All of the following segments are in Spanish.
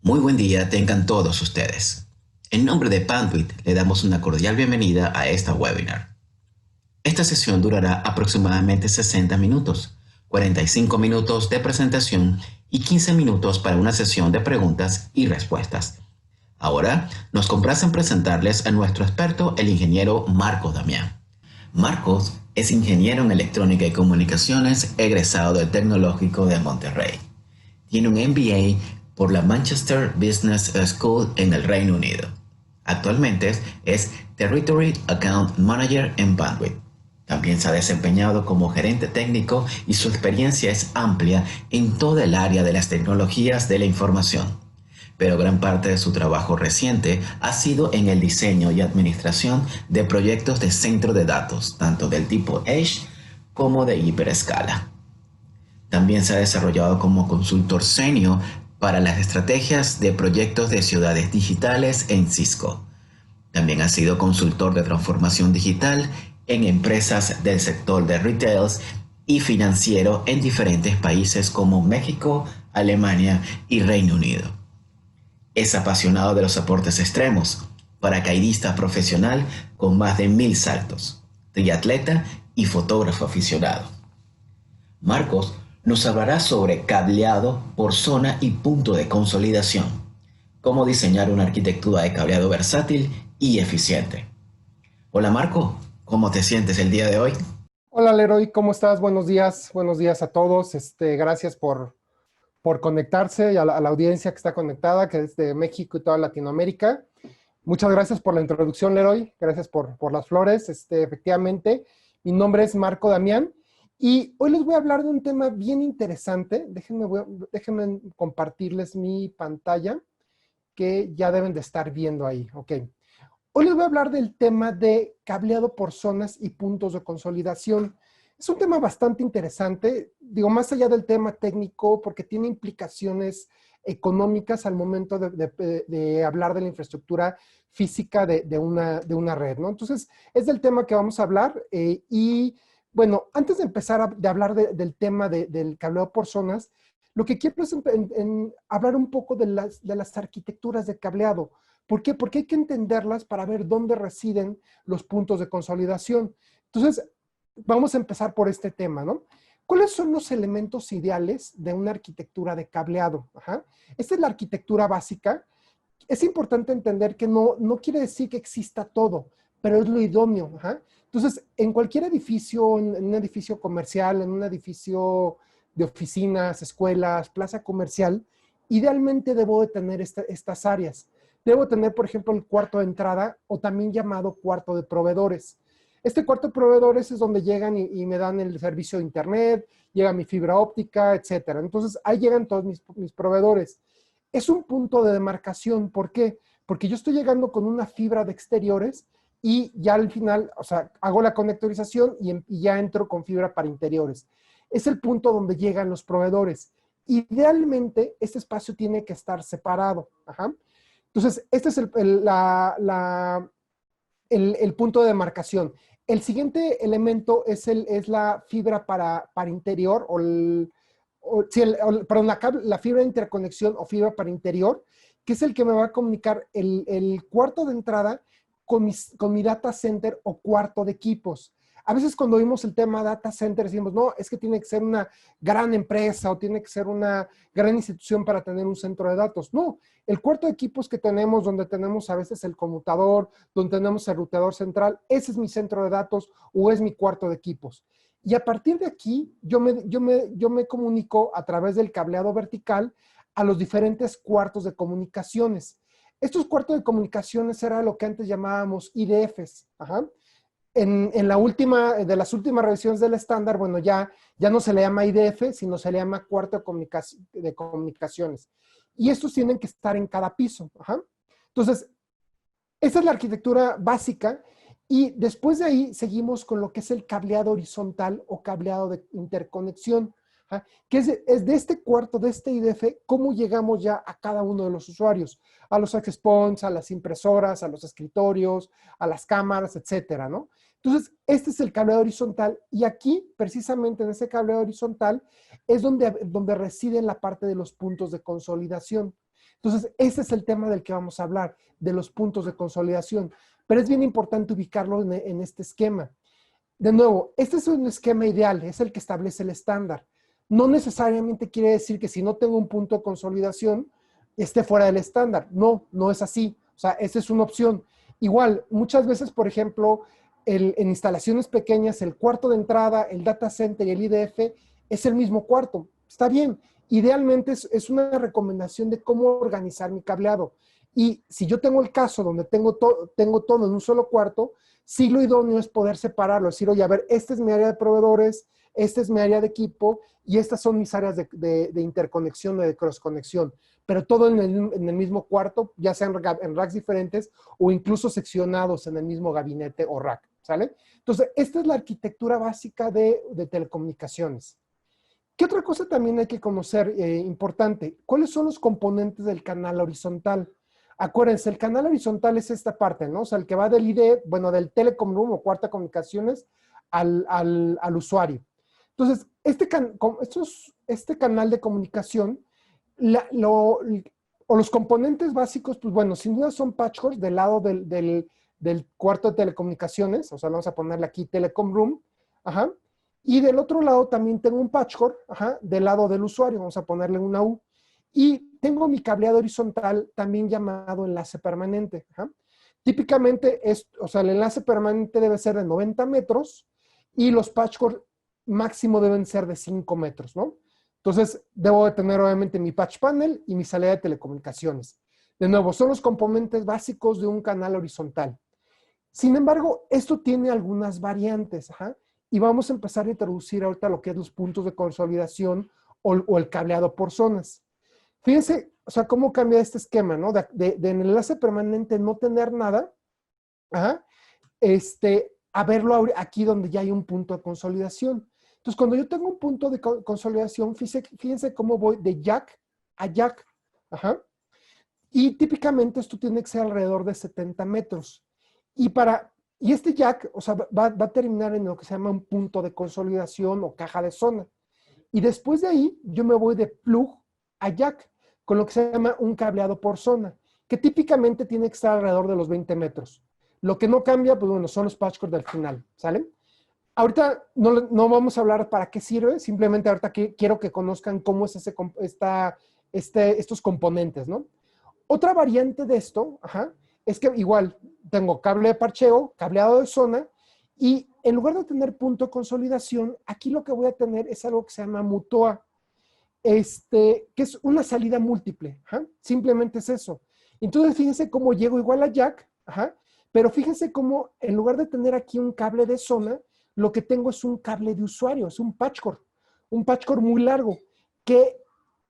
Muy buen día tengan todos ustedes. En nombre de Panduit le damos una cordial bienvenida a esta webinar. Esta sesión durará aproximadamente 60 minutos, 45 minutos de presentación y 15 minutos para una sesión de preguntas y respuestas. Ahora nos complace en presentarles a nuestro experto, el ingeniero Marcos Damián. Marcos es ingeniero en electrónica y comunicaciones egresado del Tecnológico de Monterrey. Tiene un MBA por la Manchester Business School en el Reino Unido. Actualmente es Territory Account Manager en Bandwidth. También se ha desempeñado como gerente técnico y su experiencia es amplia en toda el área de las tecnologías de la información. Pero gran parte de su trabajo reciente ha sido en el diseño y administración de proyectos de centro de datos, tanto del tipo Edge como de hiperescala. También se ha desarrollado como consultor senior para las estrategias de proyectos de ciudades digitales en Cisco. También ha sido consultor de transformación digital en empresas del sector de retail y financiero en diferentes países como México, Alemania y Reino Unido. Es apasionado de los deportes extremos, paracaidista profesional con más de 1000 saltos, triatleta y fotógrafo aficionado. Marcos nos hablará sobre cableado por zona y punto de consolidación, cómo diseñar una arquitectura de cableado versátil y eficiente. Hola Marco, ¿cómo te sientes el día de hoy? Hola Leroy, ¿cómo estás? Buenos días a todos. Gracias por conectarse y a la audiencia que está conectada, que es de México y toda Latinoamérica. Muchas gracias por la introducción, Leroy. Gracias por las flores. Efectivamente, mi nombre es Marco Damián y hoy les voy a hablar de un tema bien interesante. Déjenme compartirles mi pantalla que ya deben de estar viendo ahí. Ok. Hoy les voy a hablar del tema de cableado por zonas y puntos de consolidación. Es un tema bastante interesante, digo, más allá del tema técnico, porque tiene implicaciones económicas al momento de hablar de la infraestructura física de una red, ¿no? Entonces, es del tema que vamos a hablar y, bueno, antes de empezar de hablar del tema del cableado por zonas, lo que quiero es hablar un poco de las arquitecturas de cableado. ¿Por qué? Porque hay que entenderlas para ver dónde residen los puntos de consolidación. Entonces, vamos a empezar por este tema, ¿no? ¿Cuáles son los elementos ideales de una arquitectura de cableado? Ajá. Esta es la arquitectura básica. Es importante entender que no quiere decir que exista todo, pero es lo idóneo. Ajá. Entonces, en cualquier edificio, en un edificio comercial, en un edificio de oficinas, escuelas, plaza comercial, idealmente debo de tener estas áreas. Debo tener, por ejemplo, el cuarto de entrada o también llamado cuarto de proveedores. Este cuarto de proveedores es donde llegan y me dan el servicio de internet, llega mi fibra óptica, etcétera. Entonces, ahí llegan todos mis proveedores. Es un punto de demarcación. ¿Por qué? Porque yo estoy llegando con una fibra de exteriores y ya al final, o sea, hago la conectorización y ya entro con fibra para interiores. Es el punto donde llegan los proveedores. Idealmente, este espacio tiene que estar separado. Ajá. Entonces, este es el punto de demarcación. El siguiente elemento es la fibra para interior, perdón, la fibra de interconexión o fibra para interior, que es el que me va a comunicar el cuarto de entrada con mi data center o cuarto de equipos. A veces cuando vimos el tema data center decimos, no, es que tiene que ser una gran empresa o tiene que ser una gran institución para tener un centro de datos. No, el cuarto de equipos que tenemos, donde tenemos a veces el conmutador, donde tenemos el ruteador central, ese es mi centro de datos o es mi cuarto de equipos. Y a partir de aquí, yo me comunico a través del cableado vertical a los diferentes cuartos de comunicaciones. Estos cuartos de comunicaciones era lo que antes llamábamos IDFs. Ajá. En de las últimas revisiones del estándar, bueno, ya no se le llama IDF, sino se le llama cuarto de comunicaciones. Y estos tienen que estar en cada piso. Ajá. Entonces, esa es la arquitectura básica y después de ahí seguimos con lo que es el cableado horizontal o cableado de interconexión, ¿ja? Que es de este cuarto, de este IDF, cómo llegamos ya a cada uno de los usuarios, a los access points, a las impresoras, a los escritorios, a las cámaras, etcétera, ¿no? Entonces, este es el cableado horizontal y aquí, precisamente en ese cableado horizontal, es donde reside la parte de los puntos de consolidación. Entonces, ese es el tema del que vamos a hablar, de los puntos de consolidación. Pero es bien importante ubicarlo en este esquema. De nuevo, este es un esquema ideal, es el que establece el estándar. No necesariamente quiere decir que si no tengo un punto de consolidación, esté fuera del estándar. No, no es así. O sea, esa es una opción. Igual, muchas veces, por ejemplo, en instalaciones pequeñas, el cuarto de entrada, el data center y el IDF es el mismo cuarto. Está bien. Idealmente es una recomendación de cómo organizar mi cableado. Y si yo tengo el caso donde tengo todo en un solo cuarto, sí lo idóneo es poder separarlo, es decir, oye, a ver, esta es mi área de proveedores, esta es mi área de equipo y estas son mis áreas de interconexión o de cross-conexión, pero todo en el mismo cuarto, ya sea en racks diferentes o incluso seccionados en el mismo gabinete o rack, ¿sale? Entonces, esta es la arquitectura básica de telecomunicaciones. ¿Qué otra cosa también hay que conocer importante? ¿Cuáles son los componentes del canal horizontal? Acuérdense, el canal horizontal es esta parte, ¿no? O sea, el que va del ID, bueno, del Telecom Room o cuarta comunicaciones al usuario. Entonces, este canal de comunicación, o los componentes básicos, pues bueno, sin duda son patchworks del lado del cuarto de telecomunicaciones, o sea, vamos a ponerle aquí Telecom Room, ajá. Y del otro lado también tengo un patchwork, ajá, del lado del usuario, vamos a ponerle una U. Y tengo mi cableado horizontal, también llamado enlace permanente. Ajá. Típicamente, o sea, el enlace permanente debe ser de 90 metros y los patchwork máximo deben ser de 5 metros, ¿no? Entonces, debo de tener obviamente mi patch panel y mi salida de telecomunicaciones. De nuevo, son los componentes básicos de un canal horizontal. Sin embargo, esto tiene algunas variantes, ajá, y vamos a empezar a introducir ahorita lo que es los puntos de consolidación o el cableado por zonas. Fíjense, o sea, cómo cambia este esquema, ¿no? De en el enlace permanente no tener nada, ajá, a verlo aquí donde ya hay un punto de consolidación. Entonces, cuando yo tengo un punto de consolidación, fíjense cómo voy de jack a jack, ajá, y típicamente esto tiene que ser alrededor de 70 metros. Y este jack, o sea, va a terminar en lo que se llama un punto de consolidación o caja de zona. Y después de ahí, yo me voy de plug a jack, con lo que se llama un cableado por zona, que típicamente tiene que estar alrededor de los 20 metros. Lo que no cambia, pues bueno, son los patchwork del final, ¿sale? Ahorita no vamos a hablar para qué sirve, simplemente ahorita quiero que conozcan cómo es estos componentes, ¿no? Otra variante de esto, ajá, es que igual tengo cable de parcheo, cableado de zona, y en lugar de tener punto de consolidación, aquí lo que voy a tener es algo que se llama MUTOA, que es una salida múltiple, ajá, simplemente es eso. Entonces, fíjense cómo llego igual a jack, ajá, pero fíjense cómo en lugar de tener aquí un cable de zona, lo que tengo es un cable de usuario, es un patchcore muy largo, que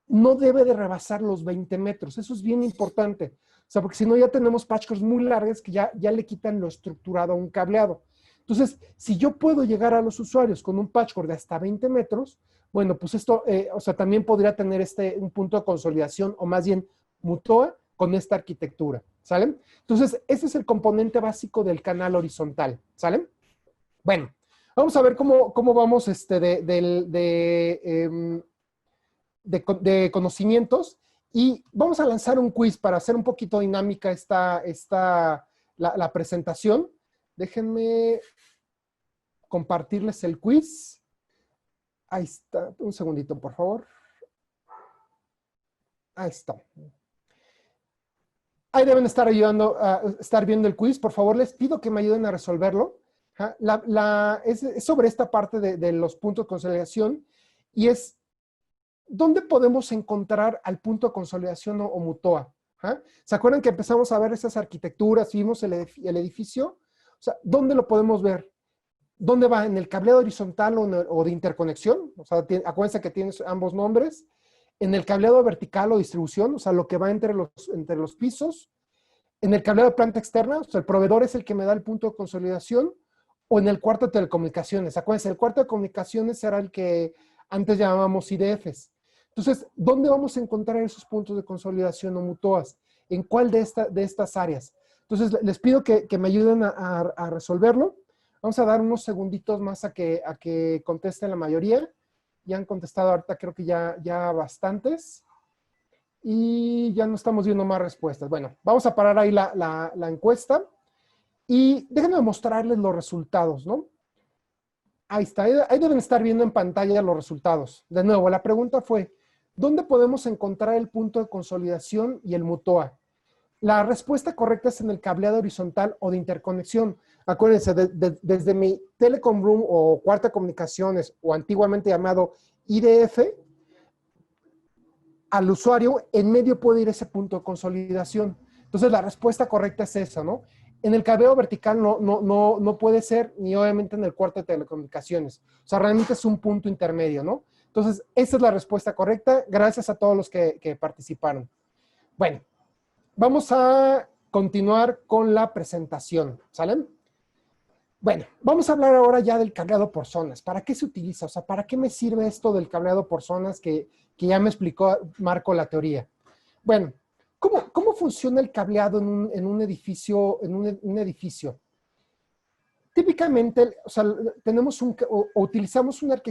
no debe de rebasar los 20 metros. Eso es bien importante. O sea, porque si no ya tenemos patchcores muy largas que ya le quitan lo estructurado a un cableado. Entonces, si yo puedo llegar a los usuarios con un patchcore de hasta 20 metros, bueno, pues esto, o sea, también podría tener un punto de consolidación o más bien MUTOA con esta arquitectura, ¿sale? Entonces, ese es el componente básico del canal horizontal, ¿sale? Bueno, vamos a ver cómo vamos de conocimientos y vamos a lanzar un quiz para hacer un poquito dinámica la presentación. Déjenme compartirles el quiz. Ahí está, un segundito, por favor. Ahí está. Ahí deben estar ayudando a estar viendo el quiz. Por favor, les pido que me ayuden a resolverlo. Es sobre esta parte de los puntos de consolidación y es ¿dónde podemos encontrar al punto de consolidación o MUTOA? ¿Ah? ¿Se acuerdan que empezamos a ver esas arquitecturas, vimos el edificio? O sea, ¿dónde lo podemos ver? ¿Dónde va? ¿En el cableado horizontal o de interconexión? O sea, acuérdense que tiene ambos nombres. ¿En el cableado vertical o distribución? O sea, lo que va entre los pisos. ¿En el cableado de planta externa? O sea, el proveedor es el que me da el punto de consolidación. ¿O en el cuarto de telecomunicaciones? Acuérdense, el cuarto de comunicaciones era el que antes llamábamos IDFs. Entonces, ¿dónde vamos a encontrar esos puntos de consolidación o MUTOAs? ¿En cuál de estas áreas? Entonces, les pido que me ayuden a resolverlo. Vamos a dar unos segunditos más a que contesten la mayoría. Ya han contestado ahorita, creo que ya bastantes. y ya no estamos viendo más respuestas. Bueno, vamos a parar ahí la encuesta y déjenme mostrarles los resultados, ¿no? Ahí está, ahí deben estar viendo en pantalla los resultados. De nuevo, la pregunta fue, ¿dónde podemos encontrar el punto de consolidación y el MUTOA? La respuesta correcta es en el cableado horizontal o de interconexión. Acuérdense, desde mi Telecom Room o cuarta comunicaciones, o antiguamente llamado IDF, al usuario, en medio puede ir ese punto de consolidación. Entonces, la respuesta correcta es esa, ¿no? En el cableado vertical no puede ser, ni obviamente en el cuarto de telecomunicaciones. O sea, realmente es un punto intermedio, ¿no? Entonces, esa es la respuesta correcta. Gracias a todos los que participaron. Bueno, vamos a continuar con la presentación, ¿sale? Bueno, vamos a hablar ahora ya del cableado por zonas. ¿Para qué se utiliza? O sea, ¿para qué me sirve esto del cableado por zonas que ya me explicó Marco la teoría? Bueno, ¿cómo funciona el cableado en un edificio, un edificio? Típicamente, o sea, tenemos o utilizamos una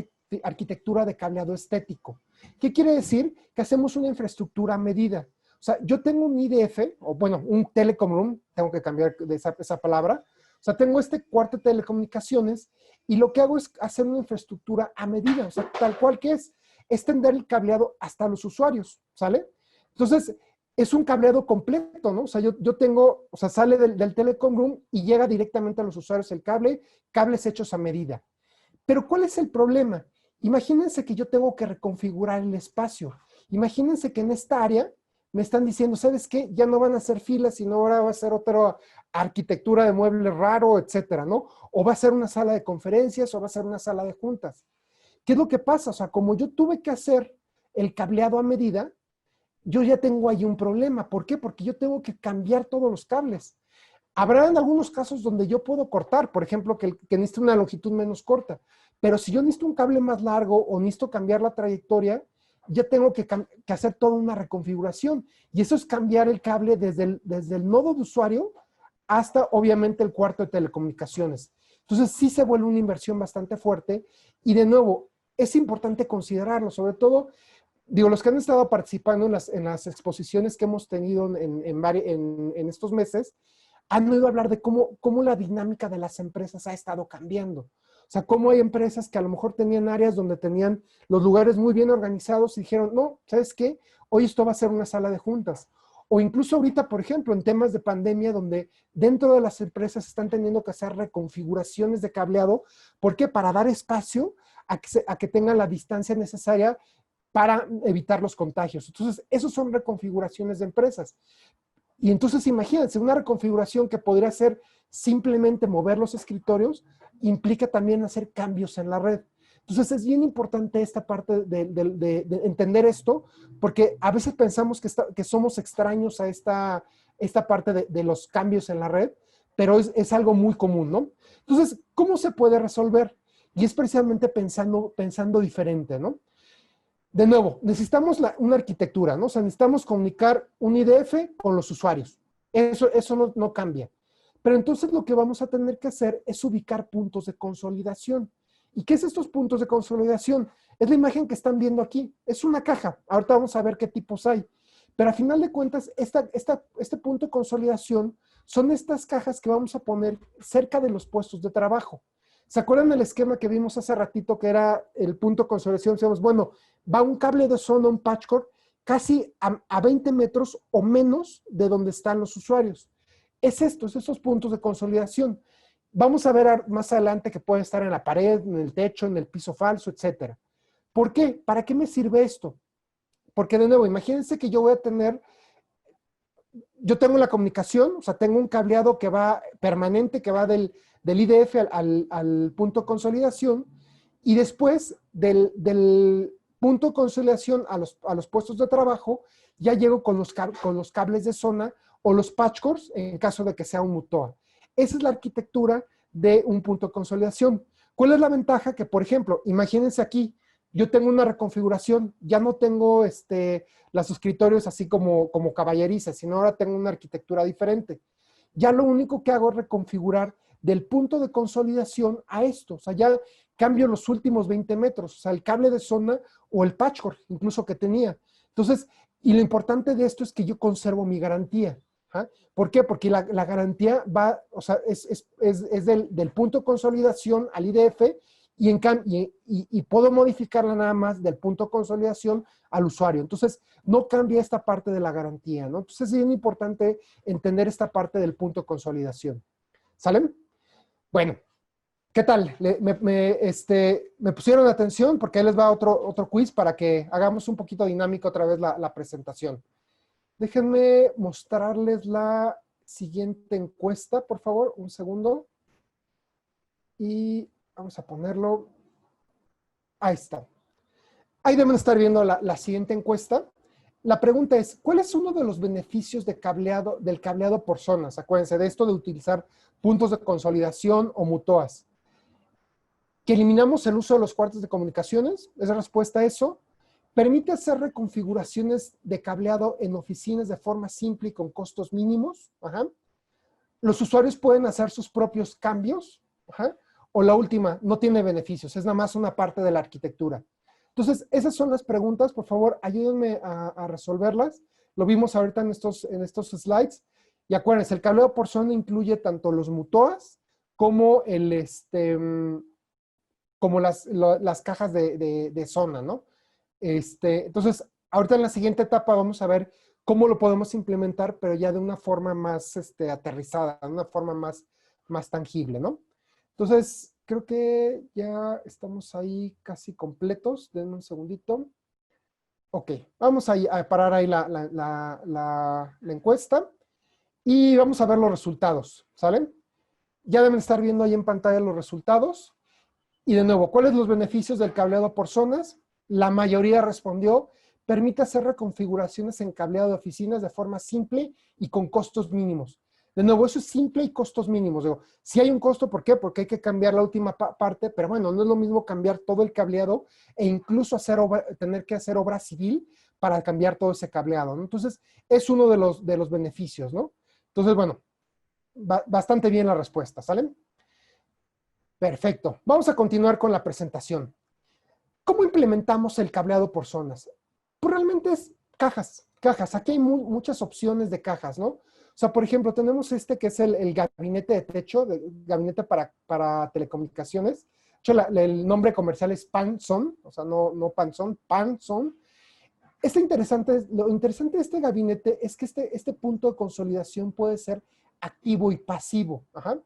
arquitectura de cableado estético. ¿Qué quiere decir? Que hacemos una infraestructura a medida. O sea, yo tengo un IDF, o bueno, un telecom room, tengo que cambiar de esa palabra. O sea, tengo este cuarto de telecomunicaciones y lo que hago es hacer una infraestructura a medida, o sea, tal cual que es extender el cableado hasta los usuarios, ¿sale? Entonces, es un cableado completo, ¿no? O sea, yo tengo, o sea, sale del Telecom Room y llega directamente a los usuarios el cable, cables hechos a medida. Pero ¿cuál es el problema? Imagínense que yo tengo que reconfigurar el espacio. Imagínense que en esta área me están diciendo, ¿sabes qué? Ya no van a ser filas, sino ahora va a ser otra arquitectura de muebles raro, etcétera, ¿no? O va a ser una sala de conferencias o va a ser una sala de juntas. ¿Qué es lo que pasa? O sea, como yo tuve que hacer el cableado a medida, yo ya tengo ahí un problema. ¿Por qué? Porque yo tengo que cambiar todos los cables. Habrán algunos casos donde yo puedo cortar, por ejemplo, que necesite una longitud menos corta. Pero si yo necesito un cable más largo o necesito cambiar la trayectoria, ya tengo que hacer toda una reconfiguración. Y eso es cambiar el cable desde el nodo de usuario hasta, obviamente, el cuarto de telecomunicaciones. Entonces, sí se vuelve una inversión bastante fuerte. Y de nuevo, es importante considerarlo, sobre todo, digo, los que han estado participando en las exposiciones que hemos tenido en estos meses, han oído hablar de cómo la dinámica de las empresas ha estado cambiando. O sea, cómo hay empresas que a lo mejor tenían áreas donde tenían los lugares muy bien organizados y dijeron, no, ¿sabes qué? Hoy esto va a ser una sala de juntas. O incluso ahorita, por ejemplo, en temas de pandemia, donde dentro de las empresas están teniendo que hacer reconfiguraciones de cableado. ¿Por qué? Para dar espacio a que tengan la distancia necesaria para evitar los contagios. Entonces, esos son reconfiguraciones de empresas. Y entonces, imagínense, una reconfiguración que podría ser simplemente mover los escritorios, implica también hacer cambios en la red. Entonces, es bien importante esta parte de entender esto, porque a veces pensamos que somos extraños a esta parte de los cambios en la red, pero es algo muy común, ¿no? Entonces, ¿cómo se puede resolver? Y es precisamente pensando diferente, ¿no? De nuevo, necesitamos una arquitectura, ¿no? O sea, necesitamos comunicar un IDF con los usuarios. Eso no cambia. Pero entonces lo que vamos a tener que hacer es ubicar puntos de consolidación. ¿Y qué es estos puntos de consolidación? Es la imagen que están viendo aquí. Es una caja. Ahorita vamos a ver qué tipos hay. Pero a final de cuentas, este punto de consolidación son estas cajas que vamos a poner cerca de los puestos de trabajo. ¿Se acuerdan del esquema que vimos hace ratito que era el punto de consolidación? Decíamos, bueno, va un cable de zona, un patch cord, casi a 20 metros o menos de donde están los usuarios. Es estos puntos de consolidación. Vamos a ver más adelante que pueden estar en la pared, en el techo, en el piso falso, etcétera. ¿Por qué? ¿Para qué me sirve esto? Porque de nuevo, imagínense que yo tengo la comunicación, o sea, tengo un cableado que va permanente, que va del IDF al punto de consolidación, y después del punto de consolidación a los puestos de trabajo, ya llego con los cables de zona o los patch cords en caso de que sea un MUTOA. Esa es la arquitectura de un punto de consolidación. ¿Cuál es la ventaja? Que, por ejemplo, imagínense aquí, yo tengo una reconfiguración, ya no tengo los escritorios así como caballeriza, sino ahora tengo una arquitectura diferente. Ya lo único que hago es reconfigurar del punto de consolidación a esto. O sea, ya cambio los últimos 20 metros, o sea, el cable de zona o el patchwork incluso que tenía. Entonces, Y lo importante de esto es que yo conservo mi garantía. ¿Ah? ¿Por qué? Porque la garantía va, o sea, es del punto de consolidación al IDF y puedo modificarla nada más del punto de consolidación al usuario. Entonces, no cambia esta parte de la garantía, ¿no? Entonces, es bien importante entender esta parte del punto de consolidación. ¿Salen? Bueno, ¿qué tal? Me pusieron atención porque ahí les va otro quiz para que hagamos un poquito dinámico otra vez la presentación. Déjenme mostrarles la siguiente encuesta, por favor, un segundo. Y vamos a ponerlo. Ahí está. Ahí deben estar viendo la siguiente encuesta. La pregunta es, ¿cuál es uno de los beneficios del cableado por zonas? Acuérdense de esto de utilizar puntos de consolidación o mutoas. ¿Que eliminamos el uso de los cuartos de comunicaciones? ¿Es la respuesta a eso? Permite hacer reconfiguraciones de cableado en oficinas de forma simple y con costos mínimos. Ajá. Los usuarios pueden hacer sus propios cambios. Ajá. O la última, no tiene beneficios, es nada más una parte de la arquitectura. Entonces, esas son las preguntas. Por favor, ayúdenme a resolverlas. Lo vimos ahorita en estos slides. Y acuérdense, el cableado por zona incluye tanto los mutoas como como las cajas de zona, ¿no? Entonces, ahorita en la siguiente etapa vamos a ver cómo lo podemos implementar, pero ya de una forma más aterrizada, de una forma más tangible, ¿no? Entonces, creo que ya estamos ahí casi completos. Denme un segundito. Ok, vamos a parar ahí la encuesta y vamos a ver los resultados, ¿sale? Ya deben estar viendo ahí en pantalla los resultados. Y de nuevo, ¿cuáles son los beneficios del cableado por zonas? La mayoría respondió, permite hacer reconfiguraciones en cableado de oficinas de forma simple y con costos mínimos. De nuevo, eso es simple y costos mínimos. Digo, si hay un costo, ¿por qué? Porque hay que cambiar la última parte, pero bueno, no es lo mismo cambiar todo el cableado e incluso tener que hacer obra civil para cambiar todo ese cableado, ¿no? Entonces, es uno de los beneficios, ¿no? Entonces, bueno, bastante bien la respuesta, ¿salen? Perfecto. Vamos a continuar con la presentación. ¿Cómo implementamos el cableado por zonas? Pues realmente es cajas. Aquí hay muchas opciones de cajas, ¿no? O sea, por ejemplo, tenemos que es el gabinete de techo, gabinete para telecomunicaciones. De hecho, el nombre comercial es Panzone, o sea, no Panzone, Panzone. Lo interesante de este gabinete es que este punto de consolidación puede ser activo y pasivo. Ajá.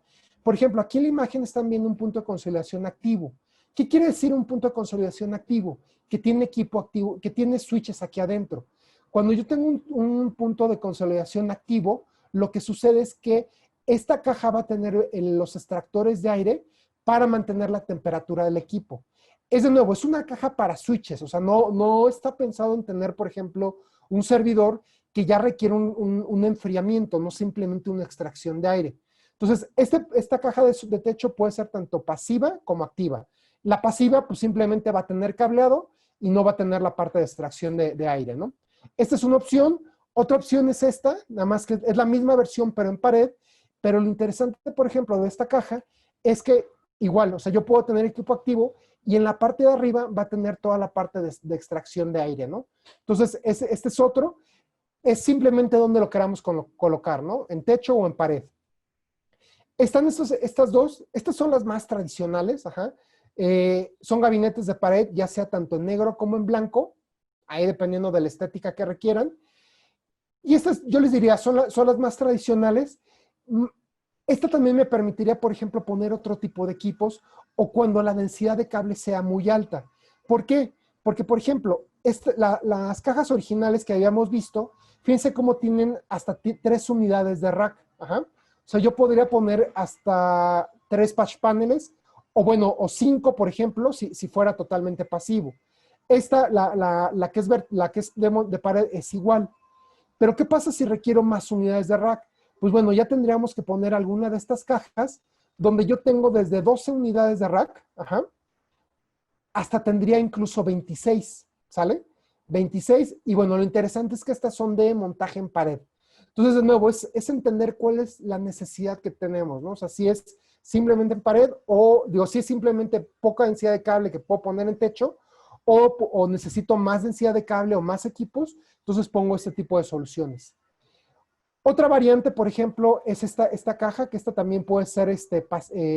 Por ejemplo, aquí en la imagen están viendo un punto de consolidación activo. ¿Qué quiere decir un punto de consolidación activo? Que tiene equipo activo, que tiene switches aquí adentro. Cuando yo tengo un punto de consolidación activo, lo que sucede es que esta caja va a tener los extractores de aire para mantener la temperatura del equipo. Es de nuevo, es una caja para switches, o sea, no está pensado en tener, por ejemplo, un servidor que ya requiere un enfriamiento, no simplemente una extracción de aire. Entonces, esta caja de techo puede ser tanto pasiva como activa. La pasiva, pues simplemente va a tener cableado y no va a tener la parte de extracción de aire, ¿no? Esta es una opción. Otra opción es esta, nada más que es la misma versión, pero en pared. Pero lo interesante, por ejemplo, de esta caja es que igual, o sea, yo puedo tener equipo activo y en la parte de arriba va a tener toda la parte de extracción de aire, ¿no? Entonces, este es otro. Es simplemente donde lo queramos colocar, ¿no? En techo o en pared. Están estas dos, estas son las más tradicionales, ajá. Son gabinetes de pared, ya sea tanto en negro como en blanco, ahí dependiendo de la estética que requieran. Y estas, yo les diría, son las más tradicionales. Esta también me permitiría, por ejemplo, poner otro tipo de equipos o cuando la densidad de cable sea muy alta. ¿Por qué? Porque, por ejemplo, las cajas originales que habíamos visto, fíjense cómo tienen hasta 3 unidades de rack. Ajá. O sea, yo podría poner hasta 3 patch paneles, o bueno, o 5, por ejemplo, si fuera totalmente pasivo. Esta, la que es de pared, es igual. Pero, ¿qué pasa si requiero más unidades de rack? Pues bueno, ya tendríamos que poner alguna de estas cajas donde yo tengo desde 12 unidades de rack, ajá, hasta tendría incluso 26, ¿sale? 26, y bueno, lo interesante es que estas son de montaje en pared. Entonces, de nuevo, es entender cuál es la necesidad que tenemos, ¿no? O sea, si es simplemente en pared o, digo, si es simplemente poca densidad de cable que puedo poner en techo, o necesito más densidad de cable o más equipos, entonces pongo este tipo de soluciones. Otra variante, por ejemplo, es esta caja, que esta también puede ser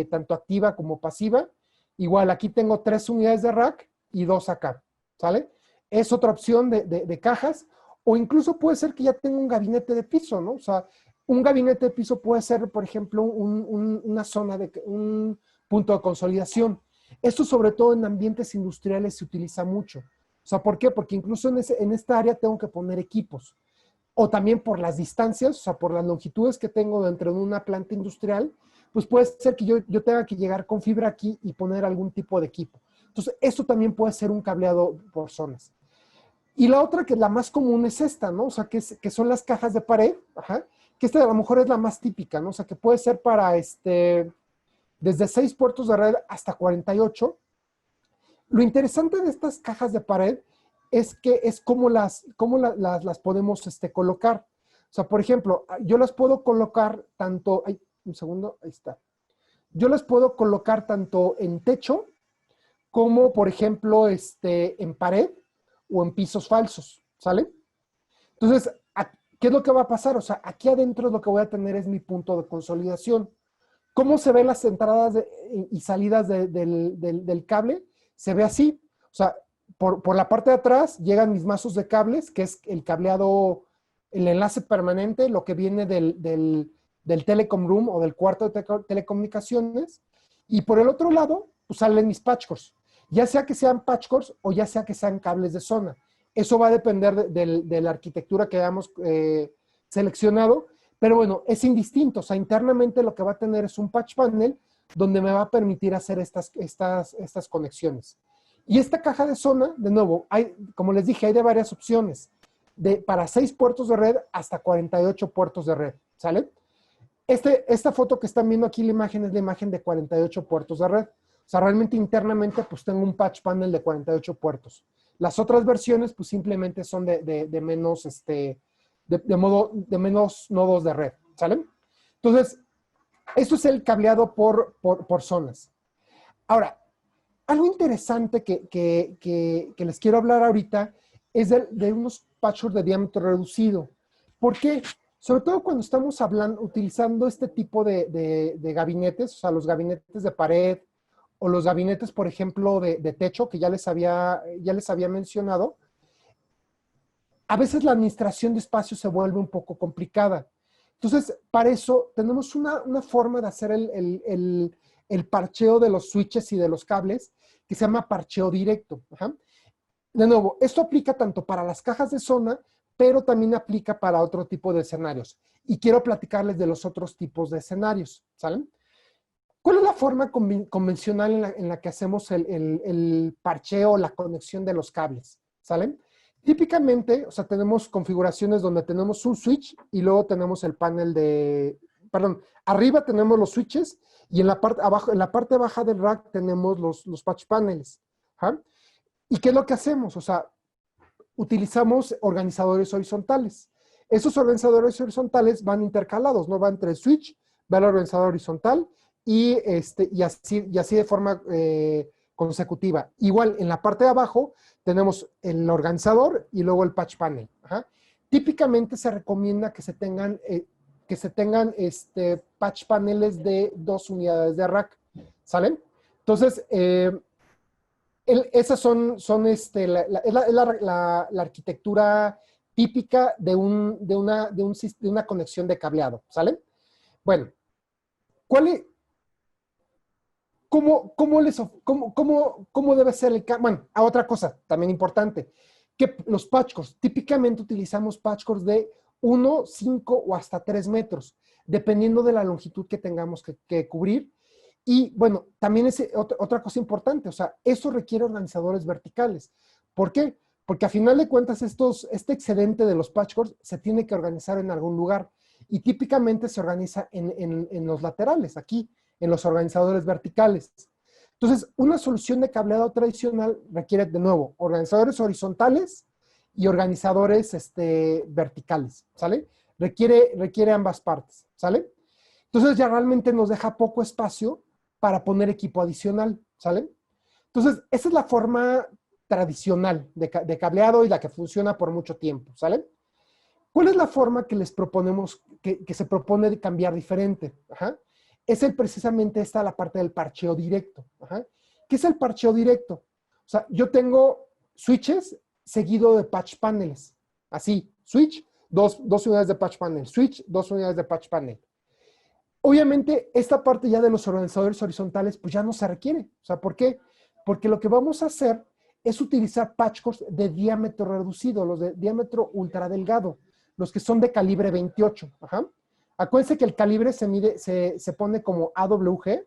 tanto activa como pasiva. Igual, aquí tengo 3 unidades de rack y 2 acá, ¿sale? Es otra opción de cajas, o incluso puede ser que ya tenga un gabinete de piso, ¿no? O sea, un gabinete de piso puede ser, por ejemplo, una zona un punto de consolidación. Esto sobre todo en ambientes industriales se utiliza mucho. O sea, ¿por qué? Porque incluso en esta área tengo que poner equipos. O también por las distancias, o sea, por las longitudes que tengo dentro de una planta industrial, pues puede ser que yo tenga que llegar con fibra aquí y poner algún tipo de equipo. Entonces, esto también puede ser un cableado por zonas. Y la otra, que es la más común, es esta, ¿no? O sea, que son las cajas de pared, ajá, que esta a lo mejor es la más típica, ¿no? O sea, que puede ser para desde 6 puertos de red hasta 48. Lo interesante de estas cajas de pared es que es cómo las podemos colocar. O sea, por ejemplo, yo las puedo colocar tanto, ay, un segundo, ahí está. Yo las puedo colocar tanto en techo como, por ejemplo, en pared o en pisos falsos, ¿sale? Entonces, ¿qué es lo que va a pasar? O sea, aquí adentro lo que voy a tener es mi punto de consolidación. ¿Cómo se ven las entradas y salidas del cable? Se ve así. O sea, por la parte de atrás llegan mis mazos de cables, que es el cableado, el enlace permanente, lo que viene del telecom room o del cuarto de telecomunicaciones. Y por el otro lado, pues salen mis patchcords. Ya sea que sean patchcords o ya sea que sean cables de zona. Eso va a depender de la arquitectura que hayamos seleccionado. Pero bueno, es indistinto. O sea, internamente lo que va a tener es un patch panel donde me va a permitir hacer estas conexiones. Y esta caja de zona, de nuevo, como les dije, hay de varias opciones. Para 6 puertos de red hasta 48 puertos de red, ¿sale? Esta foto que están viendo aquí, la imagen es la imagen de 48 puertos de red. O sea, realmente internamente, pues tengo un patch panel de 48 puertos. Las otras versiones, pues simplemente son de menos, de menos nodos de red, ¿sale? Entonces, esto es el cableado por zonas. Ahora, algo interesante que les quiero hablar ahorita es de unos patchwork de diámetro reducido. ¿Por qué? Sobre todo cuando estamos utilizando este tipo de gabinetes, o sea, los gabinetes de pared o los gabinetes, por ejemplo, de techo, que ya les había mencionado. A veces la administración de espacio se vuelve un poco complicada. Entonces, para eso tenemos una forma de hacer el parcheo de los switches y de los cables que se llama parcheo directo. Ajá. De nuevo, esto aplica tanto para las cajas de zona, pero también aplica para otro tipo de escenarios. Y quiero platicarles de los otros tipos de escenarios, ¿salen? ¿Cuál es la forma convencional en la que hacemos el parcheo, la conexión de los cables? ¿Salen? Típicamente, o sea, tenemos configuraciones donde tenemos un switch y luego tenemos el panel arriba tenemos los switches y en la parte baja del rack tenemos los patch paneles. ¿Ah? ¿Y qué es lo que hacemos? O sea, utilizamos organizadores horizontales. Esos organizadores horizontales van intercalados, ¿no? Va entre el switch, va el organizador horizontal y así de forma consecutiva. Igual, en la parte de abajo tenemos el organizador y luego el patch panel. Ajá. Típicamente se recomienda que se tengan patch paneles de 2 unidades de rack. ¿Salen? Entonces, esas son la arquitectura típica de una conexión de cableado. ¿Sale? Bueno, ¿cómo debe ser el cable? Bueno, otra cosa también importante, que los patchcords, típicamente utilizamos patchcords de 1, 5 o hasta 3 metros, dependiendo de la longitud que tengamos que cubrir. Y bueno, también es otra cosa importante, o sea, eso requiere organizadores verticales. ¿Por qué? Porque a final de cuentas este excedente de los patchcords se tiene que organizar en algún lugar y típicamente se organiza en los laterales, aquí, en los organizadores verticales. Entonces, una solución de cableado tradicional requiere, de nuevo, organizadores horizontales y organizadores verticales, ¿sale? Requiere ambas partes, ¿sale? Entonces, ya realmente nos deja poco espacio para poner equipo adicional, ¿sale? Entonces, esa es la forma tradicional de cableado y la que funciona por mucho tiempo, ¿sale? ¿Cuál es la forma que les proponemos, que se propone de cambiar diferente? Ajá. Es precisamente esta la parte del parcheo directo. Ajá. ¿Qué es el parcheo directo? O sea, yo tengo switches seguido de patch paneles. Así, switch, dos unidades de patch panel, switch, 2 unidades de patch panel. Obviamente, esta parte ya de los organizadores horizontales, pues ya no se requiere. O sea, ¿por qué? Porque lo que vamos a hacer es utilizar patch cores de diámetro reducido, los de diámetro ultra delgado, los que son de calibre 28. Ajá. Acuérdense que el calibre se pone como AWG.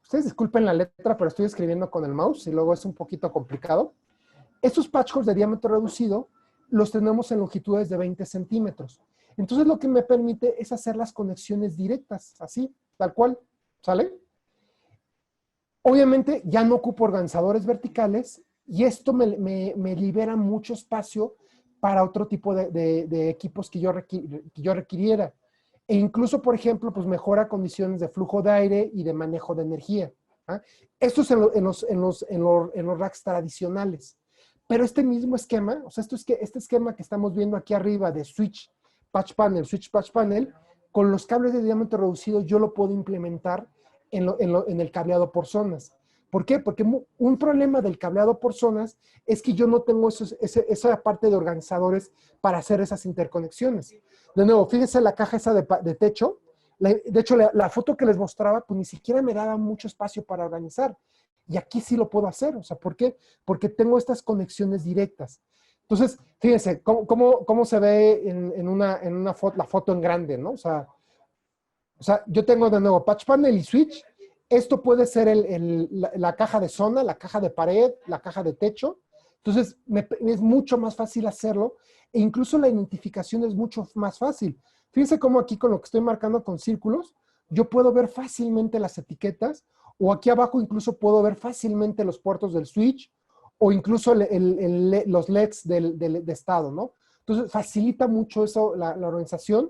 Ustedes disculpen la letra, pero estoy escribiendo con el mouse y luego es un poquito complicado. Estos patch cores de diámetro reducido los tenemos en longitudes de 20 centímetros. Entonces lo que me permite es hacer las conexiones directas, así, tal cual, ¿sale? Obviamente ya no ocupo organizadores verticales y esto me libera mucho espacio para otro tipo de equipos que yo requiriera. E incluso, por ejemplo, pues mejora condiciones de flujo de aire y de manejo de energía. ¿Ah? Esto es en los racks tradicionales. Pero este mismo esquema, o sea, este esquema que estamos viendo aquí arriba de switch, patch panel, con los cables de diámetro reducido yo lo puedo implementar en el cableado por zonas. ¿Por qué? Porque un problema del cableado por zonas es que yo no tengo esa parte de organizadores para hacer esas interconexiones. De nuevo, fíjense la caja esa de techo. De hecho, la foto que les mostraba, pues ni siquiera me daba mucho espacio para organizar. Y aquí sí lo puedo hacer. O sea, ¿por qué? Porque tengo estas conexiones directas. Entonces, fíjense cómo se ve en foto, la foto en grande, ¿no? O sea, yo tengo de nuevo patch panel y switch. Esto puede ser la caja de zona, la caja de pared, la caja de techo. Entonces, es mucho más fácil hacerlo e incluso la identificación es mucho más fácil. Fíjense cómo aquí con lo que estoy marcando con círculos, yo puedo ver fácilmente las etiquetas o aquí abajo incluso puedo ver fácilmente los puertos del switch o incluso los LEDs de estado, ¿no? Entonces, facilita mucho eso la organización.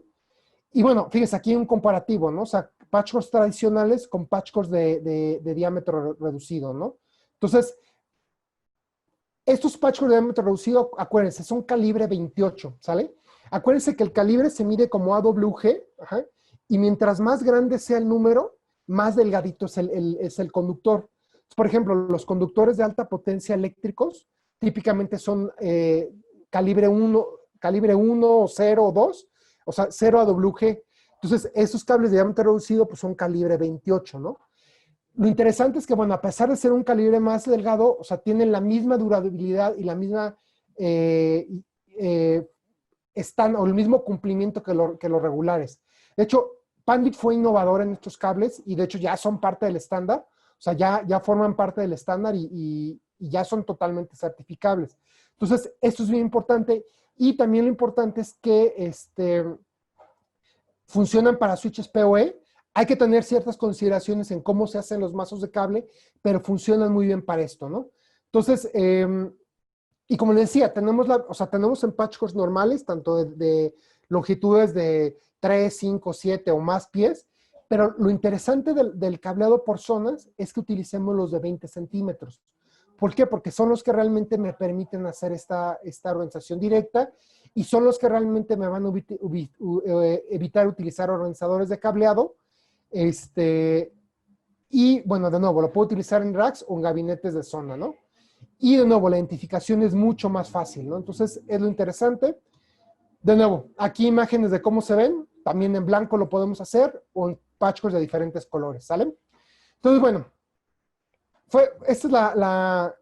Y bueno, fíjense, aquí hay un comparativo, ¿no? O sea, patch cores tradicionales con patch cores de diámetro reducido, ¿no? Entonces, estos patch cores de diámetro reducido, acuérdense, son calibre 28, ¿sale? Acuérdense que el calibre se mide como AWG, ajá, y mientras más grande sea el número, más delgadito es el conductor. Por ejemplo, los conductores de alta potencia eléctricos típicamente son calibre 1, 0 o 2, o sea, 0 AWG. Entonces, esos cables de diámetro reducido pues son calibre 28, ¿no? Lo interesante es que, bueno, a pesar de ser un calibre más delgado, o sea, tienen la misma durabilidad y la misma o el mismo cumplimiento que los regulares. De hecho, Panbit fue innovador en estos cables y de hecho ya son parte del estándar, o sea, ya forman parte del estándar y ya son totalmente certificables. Entonces, esto es bien importante y también lo importante es que funcionan para switches PoE. Hay que tener ciertas consideraciones en cómo se hacen los mazos de cable, pero funcionan muy bien para esto, ¿no? Entonces, y como les decía, tenemos en patch cores normales, tanto de longitudes de 3, 5, 7 o más pies, pero lo interesante del cableado por zonas es que utilicemos los de 20 centímetros. ¿Por qué? Porque son los que realmente me permiten hacer esta organización directa y son los que realmente me van a evitar utilizar organizadores de cableado. Y bueno, de nuevo, lo puedo utilizar en racks o en gabinetes de zona, ¿no? Y de nuevo, la identificación es mucho más fácil, ¿no? Entonces, es lo interesante. De nuevo, aquí imágenes de cómo se ven. También en blanco lo podemos hacer o en patch cores de diferentes colores, ¿sale? Entonces, bueno, esta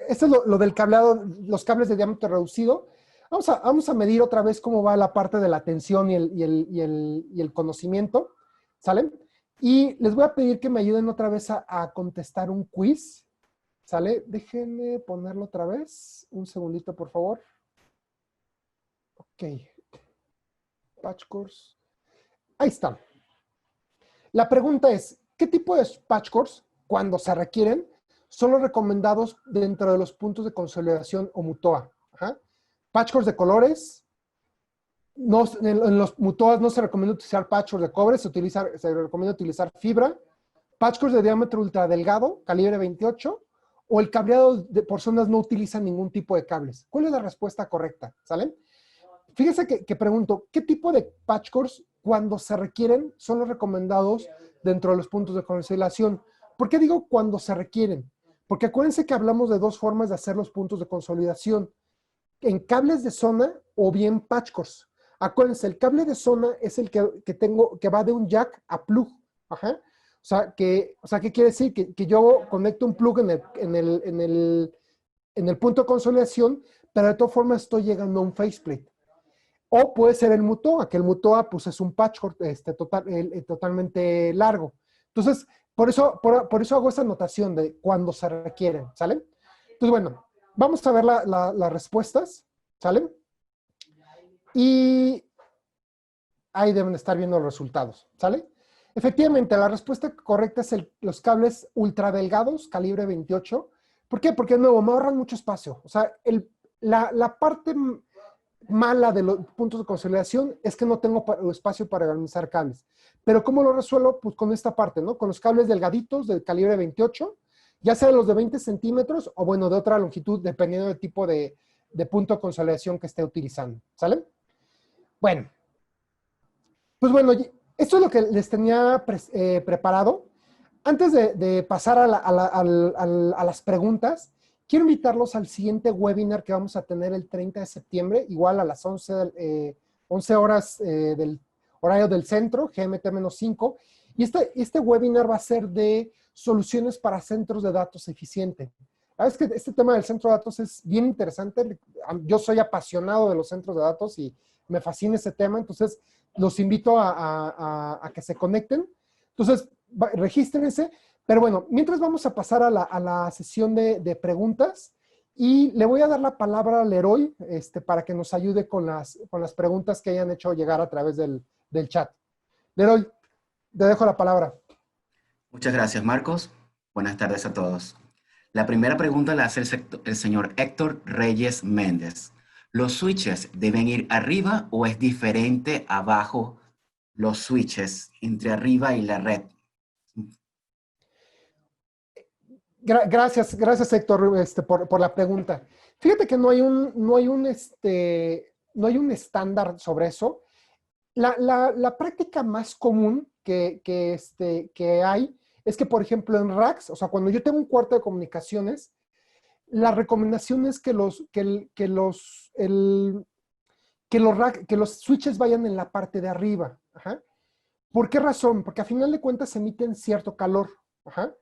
es lo del cableado, los cables de diámetro reducido. Vamos a medir otra vez cómo va la parte de la tensión y el conocimiento, ¿sale? Y les voy a pedir que me ayuden otra vez a contestar un quiz, ¿sale? Déjenme ponerlo otra vez. Un segundito, por favor. Ok. Patch cores. Ahí está. La pregunta es, ¿qué tipo de patch cores, cuando se requieren, son los recomendados dentro de los puntos de consolidación o MUTOA? Ajá. Patch cores de colores. En los MUTOAs no se recomienda utilizar patch cores de cobre, se recomienda utilizar fibra. Patch cores de diámetro ultra delgado, calibre 28, o el cableado por zonas no utiliza ningún tipo de cables. ¿Cuál es la respuesta correcta? ¿Sale? Fíjese que pregunto, ¿qué tipo de patch cores cuando se requieren son los recomendados dentro de los puntos de consolidación? ¿Por qué digo cuando se requieren? Porque acuérdense que hablamos de dos formas de hacer los puntos de consolidación, en cables de zona o bien patch cores. Acuérdense, el cable de zona es el que tengo, que va de un jack a plug. Ajá. ¿Qué quiere decir? Que yo conecto un plug en el punto de consolidación, pero de todas formas estoy llegando a un faceplate. O puede ser el MUTOA, que el MUTOA pues, es un patchcord totalmente largo. Entonces, por eso hago esa anotación de cuando se requieren, ¿sale? Entonces, bueno, vamos a ver las respuestas, ¿sale? Y ahí deben estar viendo los resultados, ¿sale? Efectivamente, la respuesta correcta es los cables ultra delgados, calibre 28. ¿Por qué? Porque, de nuevo, me ahorran mucho espacio. O sea, la parte mala de los puntos de consolidación es que no tengo espacio para organizar cables. Pero ¿cómo lo resuelvo? Pues con esta parte, ¿no? Con los cables delgaditos del calibre 28, ya sea los de 20 centímetros o, bueno, de otra longitud, dependiendo del tipo de punto de consolidación que esté utilizando, ¿sale? Bueno, pues bueno, esto es lo que les tenía preparado. Antes de pasar a las preguntas, quiero invitarlos al siguiente webinar que vamos a tener el 30 de septiembre, igual a las 11 horas del horario del centro, GMT-5. Y este webinar va a ser de soluciones para centros de datos eficientes. Sabes que este tema del centro de datos es bien interesante. Yo soy apasionado de los centros de datos y me fascina ese tema, entonces los invito a que se conecten. Entonces, regístrense. Pero bueno, mientras vamos a pasar a la sesión de preguntas y le voy a dar la palabra a Leroy para que nos ayude con las preguntas que hayan hecho llegar a través del chat. Leroy, te dejo la palabra. Muchas gracias, Marcos. Buenas tardes a todos. La primera pregunta la hace el señor Héctor Reyes Méndez. ¿Los switches deben ir arriba o es diferente abajo los switches entre arriba y la red? Gracias Héctor, por la pregunta. Fíjate que no hay un estándar sobre eso. La práctica más común que hay es que, por ejemplo, en racks, o sea, cuando yo tengo un cuarto de comunicaciones, la recomendación es que los switches vayan en la parte de arriba. Ajá. ¿Por qué razón? Porque a final de cuentas emiten cierto calor. Ajá.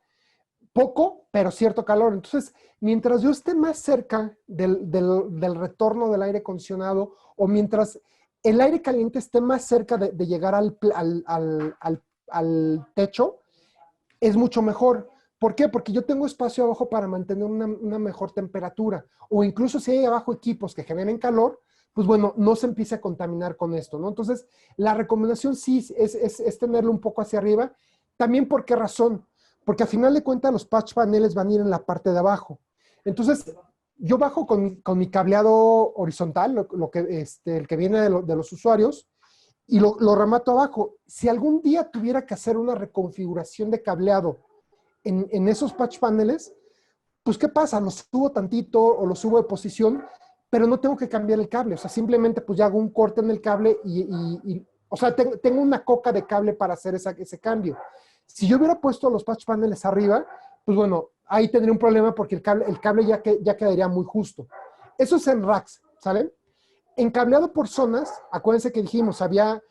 Poco, pero cierto calor. Entonces, mientras yo esté más cerca del retorno del aire acondicionado o mientras el aire caliente esté más cerca de llegar al techo, es mucho mejor. ¿Por qué? Porque yo tengo espacio abajo para mantener una mejor temperatura. O incluso si hay abajo equipos que generen calor, pues bueno, no se empiece a contaminar con esto, ¿no? Entonces, la recomendación sí es tenerlo un poco hacia arriba. También, ¿por qué razón? Porque a final de cuentas los patch paneles van a ir en la parte de abajo. Entonces, yo bajo con mi cableado horizontal, el que viene de los usuarios, y lo remato abajo. Si algún día tuviera que hacer una reconfiguración de cableado en esos patch paneles, pues ¿qué pasa? Los subo tantito o los subo de posición, pero no tengo que cambiar el cable. O sea, simplemente pues ya hago un corte en el cable o sea, tengo una coca de cable para hacer ese cambio. Si yo hubiera puesto los patch paneles arriba, pues bueno, ahí tendría un problema porque el cable ya quedaría muy justo. Eso es en racks, ¿sale? En cableado por zonas, acuérdense que dijimos, había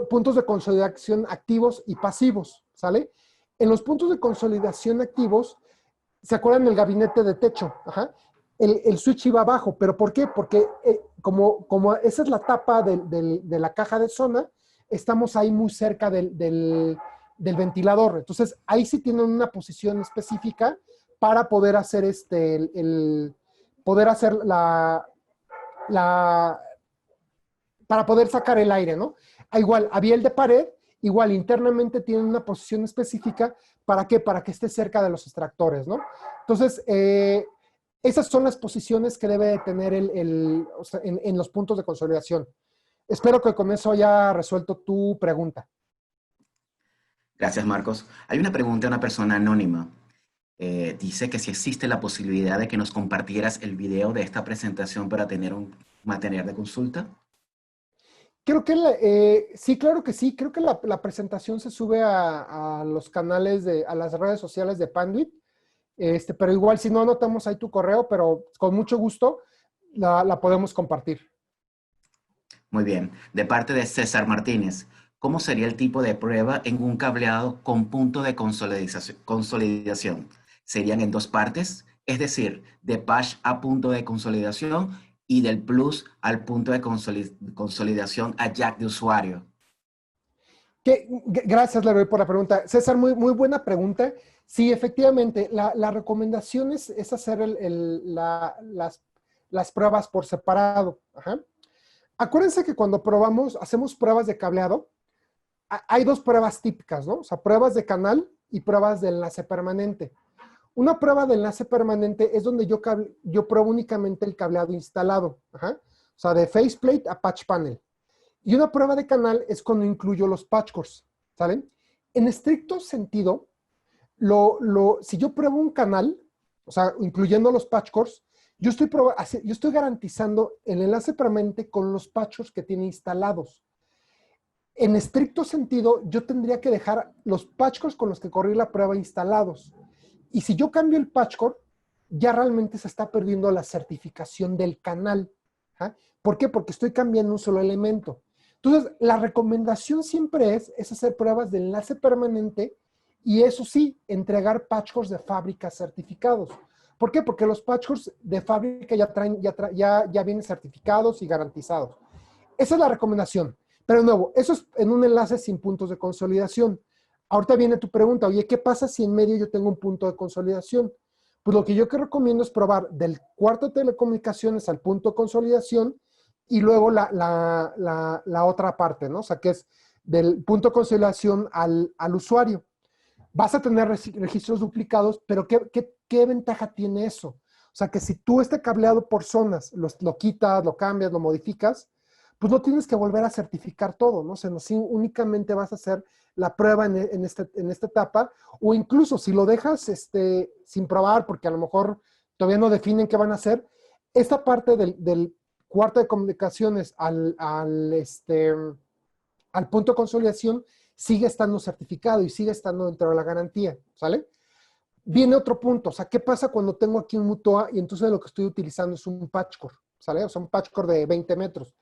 puntos de consolidación activos y pasivos, ¿sale? En los puntos de consolidación activos, ¿se acuerdan del gabinete de techo? Ajá. El switch iba abajo, ¿pero por qué? Porque como esa es la tapa de la caja de zona, estamos ahí muy cerca del ventilador. Entonces, ahí sí tienen una posición específica para poder hacer poder hacer para poder sacar el aire, ¿no? Igual, había el de pared, igual internamente tienen una posición específica, ¿para qué? Para que esté cerca de los extractores, ¿no? Entonces, esas son las posiciones que debe tener o sea, en los puntos de consolidación. Espero que con eso haya resuelto tu pregunta. Gracias, Marcos. Hay una pregunta de una persona anónima. Dice que si existe la posibilidad de que nos compartieras el video de esta presentación para tener un material de consulta. Creo que sí, claro que sí. Creo que la presentación se sube a los canales a las redes sociales de Panduit. Pero igual si no anotamos ahí tu correo, pero con mucho gusto la podemos compartir. Muy bien. De parte de César Martínez, ¿cómo sería el tipo de prueba en un cableado con punto de consolidación? ¿Serían en dos partes? Es decir, de patch a punto de consolidación y del plus al punto de consolidación a jack de usuario. Gracias, Leroy, por la pregunta. César, muy, muy buena pregunta. Sí, efectivamente, la recomendación es hacer las pruebas por separado. Ajá. Acuérdense que cuando hacemos pruebas de cableado, hay dos pruebas típicas, ¿no? O sea, pruebas de canal y pruebas de enlace permanente. Una prueba de enlace permanente es donde yo pruebo únicamente el cableado instalado. Ajá. O sea, de faceplate a patch panel. Y una prueba de canal es cuando incluyo los patch cores, ¿saben? En estricto sentido, si yo pruebo un canal, o sea, incluyendo los patch cores, yo estoy garantizando el enlace permanente con los patch cores que tiene instalados. En estricto sentido, yo tendría que dejar los patch cores con los que corrí la prueba instalados. Y si yo cambio el patch core, ya realmente se está perdiendo la certificación del canal. ¿Ah? ¿Por qué? Porque estoy cambiando un solo elemento. Entonces, la recomendación siempre es hacer pruebas de enlace permanente y eso sí, entregar patch cores de fábrica certificados. ¿Por qué? Porque los patch cores de fábrica ya vienen certificados y garantizados. Esa es la recomendación. Pero de nuevo, eso es en un enlace sin puntos de consolidación. Ahorita viene tu pregunta, oye, ¿qué pasa si en medio yo tengo un punto de consolidación? Pues lo que yo que recomiendo es probar del cuarto de telecomunicaciones al punto de consolidación y luego la otra parte, ¿no? O sea, que es del punto de consolidación al usuario. Vas a tener registros duplicados, pero ¿qué ventaja tiene eso? O sea, que si tú este cableado por zonas lo quitas, lo cambias, lo modificas, pues no tienes que volver a certificar todo, ¿no? O sea, únicamente vas a hacer la prueba en esta etapa, o incluso si lo dejas sin probar, porque a lo mejor todavía no definen qué van a hacer, esta parte del cuarto de comunicaciones al punto de consolidación sigue estando certificado y sigue estando dentro de la garantía, ¿sale? Viene otro punto, o sea, ¿qué pasa cuando tengo aquí un MUTOA y entonces lo que estoy utilizando es un patch core, ¿sale? O sea, un patch core de 20 metros.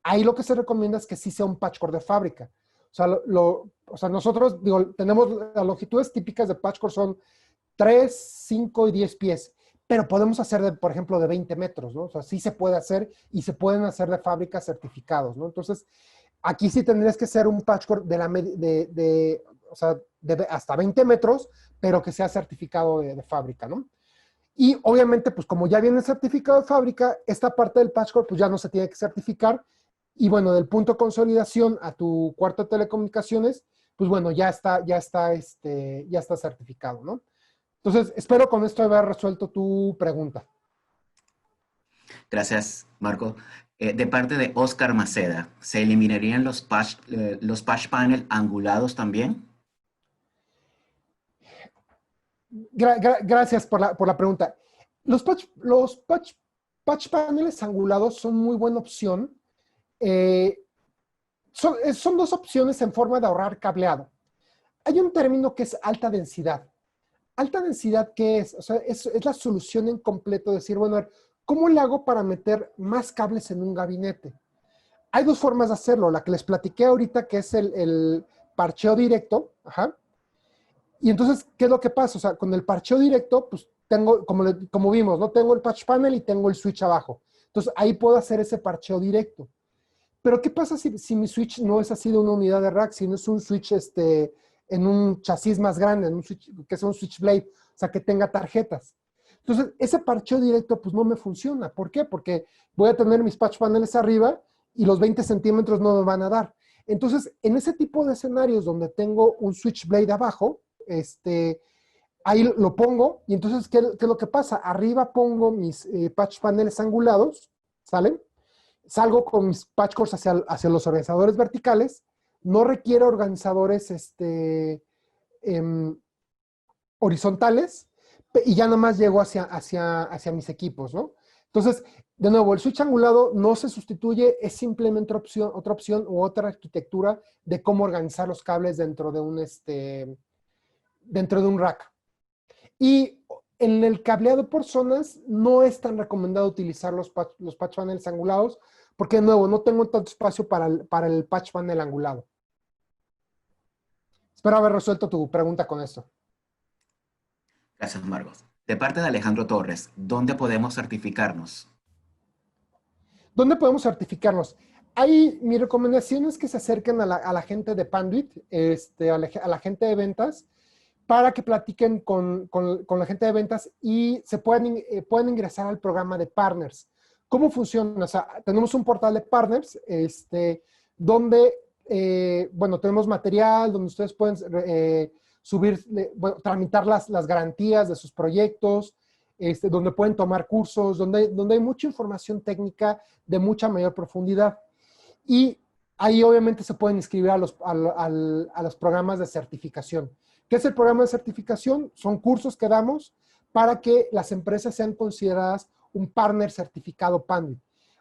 Ahí lo que se recomienda es que sí sea un patch core de fábrica. O sea, nosotros, digo, tenemos las longitudes típicas de patch core son 3, 5 y 10 pies, pero podemos hacer, por ejemplo, de 20 metros, ¿no? O sea, sí se puede hacer y se pueden hacer de fábrica certificados, ¿no? Entonces, aquí sí tendrías que ser un patch core o sea, de hasta 20 metros, pero que sea certificado de fábrica, ¿no? Y obviamente, pues como ya viene certificado de fábrica, esta parte del patch core pues ya no se tiene que certificar. Y bueno, del punto de consolidación a tu cuarto de telecomunicaciones, pues bueno, ya está certificado, ¿no? Entonces, espero con esto haber resuelto tu pregunta. Gracias, Marco. De parte de Oscar Maceda, ¿se eliminarían los patch panel angulados también? Gracias por la pregunta. Patch paneles angulados son muy buena opción. Eh, son dos opciones en forma de ahorrar cableado. Hay un término que es alta densidad. ¿Alta densidad qué es? O sea, es la solución en completo, decir, bueno, a ver, ¿cómo le hago para meter más cables en un gabinete? Hay dos formas de hacerlo. La que les platiqué ahorita, que es el parcheo directo. Ajá. Y entonces, ¿qué es lo que pasa? O sea, con el parcheo directo, pues tengo, como vimos, ¿no? Tengo el patch panel y tengo el switch abajo. Entonces, ahí puedo hacer ese parcheo directo. Pero, ¿qué pasa si mi switch no es así de una unidad de rack, sino es un switch en un chasis más grande, que sea un switch blade, o sea, que tenga tarjetas? Entonces, ese parcheo directo, pues no me funciona. ¿Por qué? Porque voy a tener mis patch paneles arriba y los 20 centímetros no me van a dar. Entonces, en ese tipo de escenarios donde tengo un switch blade abajo, ahí lo pongo y entonces, ¿qué es lo que pasa? Arriba pongo mis patch paneles angulados, ¿sale? Salgo con mis patch cores hacia los organizadores verticales, no requiere organizadores horizontales, y ya nada más llego hacia mis equipos, ¿no? Entonces, de nuevo, el switch angulado no se sustituye, es simplemente otra opción u otra arquitectura de cómo organizar los cables dentro de un rack. Y en el cableado por zonas no es tan recomendado utilizar los patch panels angulados, porque de nuevo, no tengo tanto espacio para el patch panel angulado. Espero haber resuelto tu pregunta con esto. Gracias, Marcos. De parte de Alejandro Torres, ¿dónde podemos certificarnos? ¿Dónde podemos certificarnos? Mi recomendación es que se acerquen a la gente de Panduit, a la gente de ventas, para que platiquen con la gente de ventas y puedan ingresar al programa de partners. ¿Cómo funciona? O sea, tenemos un portal de partners, donde, bueno, tenemos material, donde ustedes pueden tramitar las garantías de sus proyectos, donde pueden tomar cursos, donde hay mucha información técnica de mucha mayor profundidad. Y ahí obviamente se pueden inscribir a los programas de certificación. ¿Qué es el programa de certificación? Son cursos que damos para que las empresas sean consideradas un partner certificado Panduit.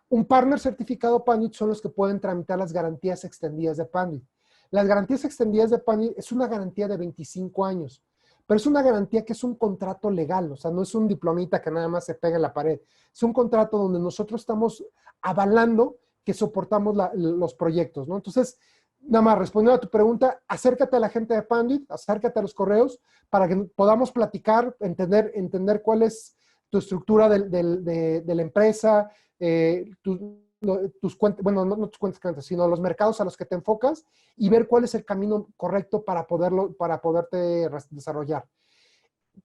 Un partner certificado Panduit son los que pueden tramitar las garantías extendidas de Panduit. Las garantías extendidas de Panduit es una garantía de 25 años, pero es una garantía que es un contrato legal, o sea, no es un diplomita que nada más se pega en la pared. Es un contrato donde nosotros estamos avalando que soportamos los proyectos, ¿no? Entonces, nada más respondiendo a tu pregunta, acércate a la gente de Panduit, acércate a los correos para que podamos platicar, entender cuál es tu estructura de la empresa, tus cuentas, bueno, no tus cuentas, sino los mercados a los que te enfocas y ver cuál es el camino correcto para poderte desarrollar.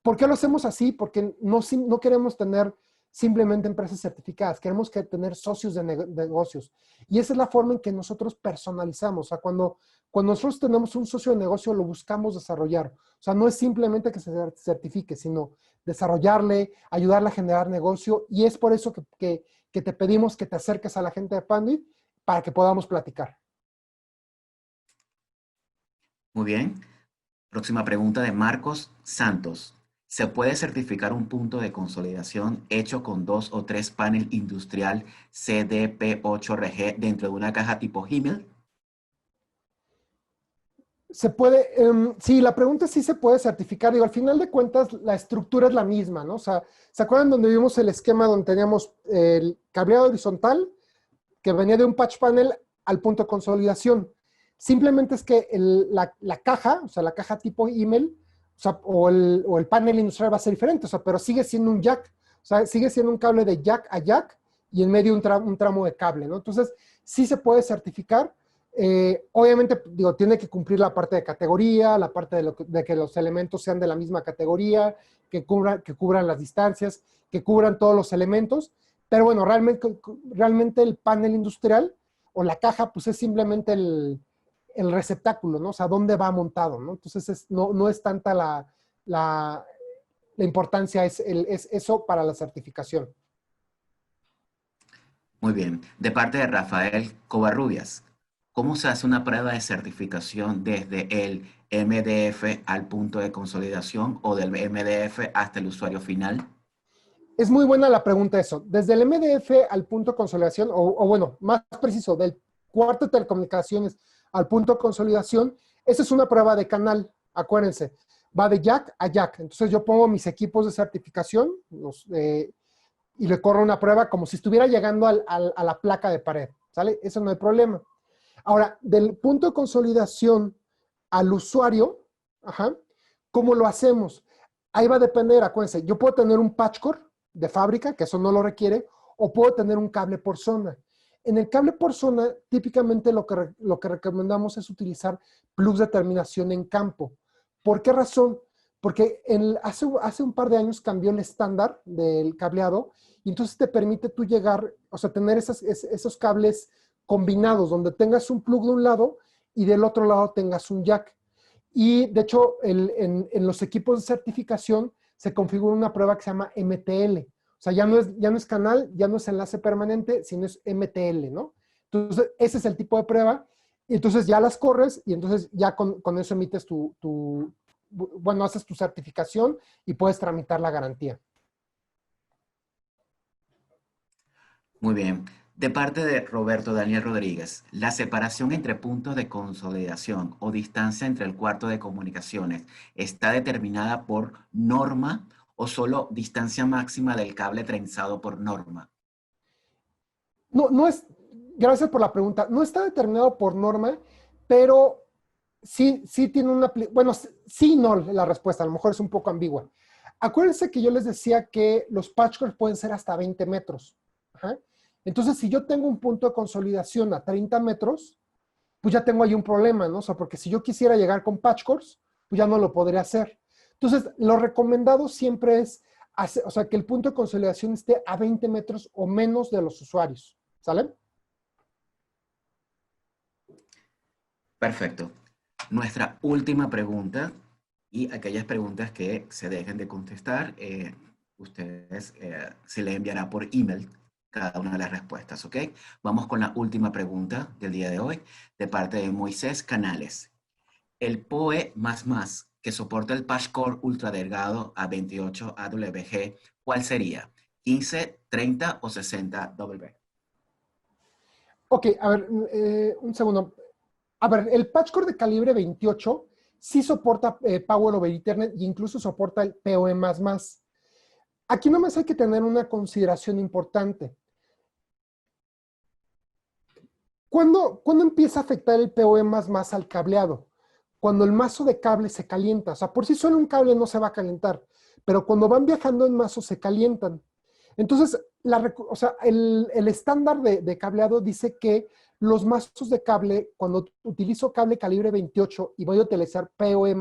¿Por qué lo hacemos así? Porque no queremos tener simplemente empresas certificadas, queremos tener socios de negocios. Y esa es la forma en que nosotros personalizamos. O sea, cuando nosotros tenemos un socio de negocio, lo buscamos desarrollar. O sea, no es simplemente que se certifique, sino desarrollarle, ayudarle a generar negocio. Y es por eso que te pedimos que te acerques a la gente de Panduit para que podamos platicar. Muy bien. Próxima pregunta de Marcos Santos. ¿Se puede certificar un punto de consolidación hecho con 2 o 3 panel industrial CDP8RG dentro de una caja tipo Himmel? Se puede, sí, la pregunta es si se puede certificar. Digo, al final de cuentas, la estructura es la misma, ¿no? O sea, ¿se acuerdan donde vimos el esquema donde teníamos el cableado horizontal que venía de un patch panel al punto de consolidación? Simplemente es que la caja, o sea, la caja tipo email, o el panel industrial va a ser diferente, o sea, pero sigue siendo un jack, o sea, sigue siendo un cable de jack a jack y en medio un tramo de cable, ¿no? Entonces, sí se puede certificar. Obviamente, digo, tiene que cumplir la parte de categoría, la parte de que los elementos sean de la misma categoría, que cubran las distancias, que cubran todos los elementos, pero bueno, realmente el panel industrial o la caja, pues es simplemente el receptáculo, ¿no? O sea, dónde va montado, ¿no? Entonces, no es tanta la importancia, es eso para la certificación. Muy bien. De parte de Rafael Covarrubias, ¿cómo se hace una prueba de certificación desde el MDF al punto de consolidación o del MDF hasta el usuario final? Es muy buena la pregunta eso. Desde el MDF al punto de consolidación, o bueno, más preciso, del cuarto de telecomunicaciones al punto de consolidación, esa es una prueba de canal, acuérdense, va de jack a jack. Entonces yo pongo mis equipos de certificación y le corro una prueba como si estuviera llegando a la placa de pared, ¿sale? Eso no hay problema. Ahora, del punto de consolidación al usuario, ¿cómo lo hacemos? Ahí va a depender, acuérdense, yo puedo tener un patch core de fábrica, que eso no lo requiere, o puedo tener un cable por zona. En el cable por zona, típicamente lo que recomendamos es utilizar plugs de terminación en campo. ¿Por qué razón? Porque hace un par de años cambió el estándar del cableado y entonces te permite tú llegar, o sea, tener esos cables combinados, donde tengas un plug de un lado y del otro lado tengas un jack. Y de hecho, en los equipos de certificación se configura una prueba que se llama MTL. O sea, ya no es canal, ya no es enlace permanente, sino es MTL, ¿no? Entonces, ese es el tipo de prueba. Y entonces ya las corres y entonces ya con eso emites bueno, haces tu certificación y puedes tramitar la garantía. Muy bien. De parte de Roberto Daniel Rodríguez, la separación entre puntos de consolidación o distancia entre el cuarto de comunicaciones está determinada por norma o solo distancia máxima del cable trenzado por norma. No es, gracias por la pregunta, no está determinado por norma, pero sí tiene una, bueno, sí, no, la respuesta, a lo mejor es un poco ambigua. Acuérdense que yo les decía que los patchworks pueden ser hasta 20 metros. Ajá. Entonces, si yo tengo un punto de consolidación a 30 metros, pues ya tengo ahí un problema, ¿no? O sea, porque si yo quisiera llegar con patchworks, pues ya no lo podría hacer. Entonces, lo recomendado siempre es, hacer, o sea, que el punto de consolidación esté a 20 metros o menos de los usuarios. ¿Sale? Perfecto. Nuestra última pregunta y aquellas preguntas que se dejen de contestar, ustedes se les enviará por email cada una de las respuestas, ¿ok? Vamos con la última pregunta del día de hoy de parte de Moisés Canales. El PoE++ que soporta el patchcore ultra delgado a 28 AWG, ¿cuál sería? ¿15, 30 o 60 W? Ok, a ver, un segundo. A ver, el patchcore de calibre 28 sí soporta Power over Ethernet e incluso soporta el PoE++. Aquí nomás hay que tener una consideración importante. ¿Cuándo empieza a afectar el PoE++ al cableado? Cuando el mazo de cable se calienta. O sea, por sí solo un cable no se va a calentar, pero cuando van viajando en mazo se calientan. Entonces, o sea, el estándar de cableado dice que los mazos de cable, cuando utilizo cable calibre 28 y voy a utilizar PoE++,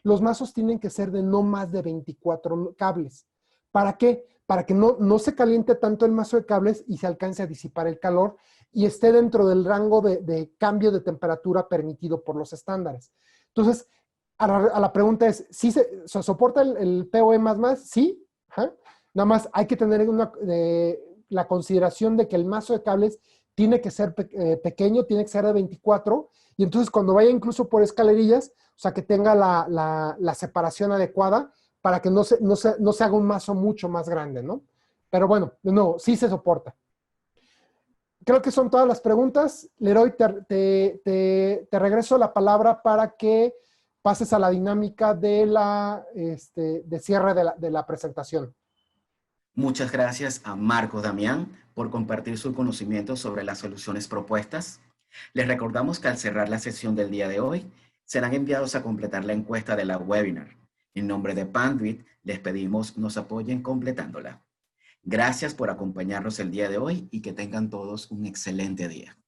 los mazos tienen que ser de no más de 24 cables. ¿Para qué? Para que no se caliente tanto el mazo de cables y se alcance a disipar el calor y esté dentro del rango de cambio de temperatura permitido por los estándares. Entonces, a la pregunta es, ¿sí se soporta el PoE++? Sí. Ajá. Nada más hay que tener la consideración de que el mazo de cables tiene que ser pequeño, tiene que ser de 24, y entonces cuando vaya incluso por escalerillas, o sea, que tenga la separación adecuada para que no se haga un mazo mucho más grande, ¿no? Pero bueno, no, sí se soporta. Creo que son todas las preguntas. Leroy, te regreso la palabra para que pases a la dinámica de cierre de la presentación. Muchas gracias a Marcos Damián por compartir su conocimiento sobre las soluciones propuestas. Les recordamos que al cerrar la sesión del día de hoy, serán enviados a completar la encuesta de la webinar. En nombre de Panduit, les pedimos nos apoyen completándola. Gracias por acompañarnos el día de hoy y que tengan todos un excelente día.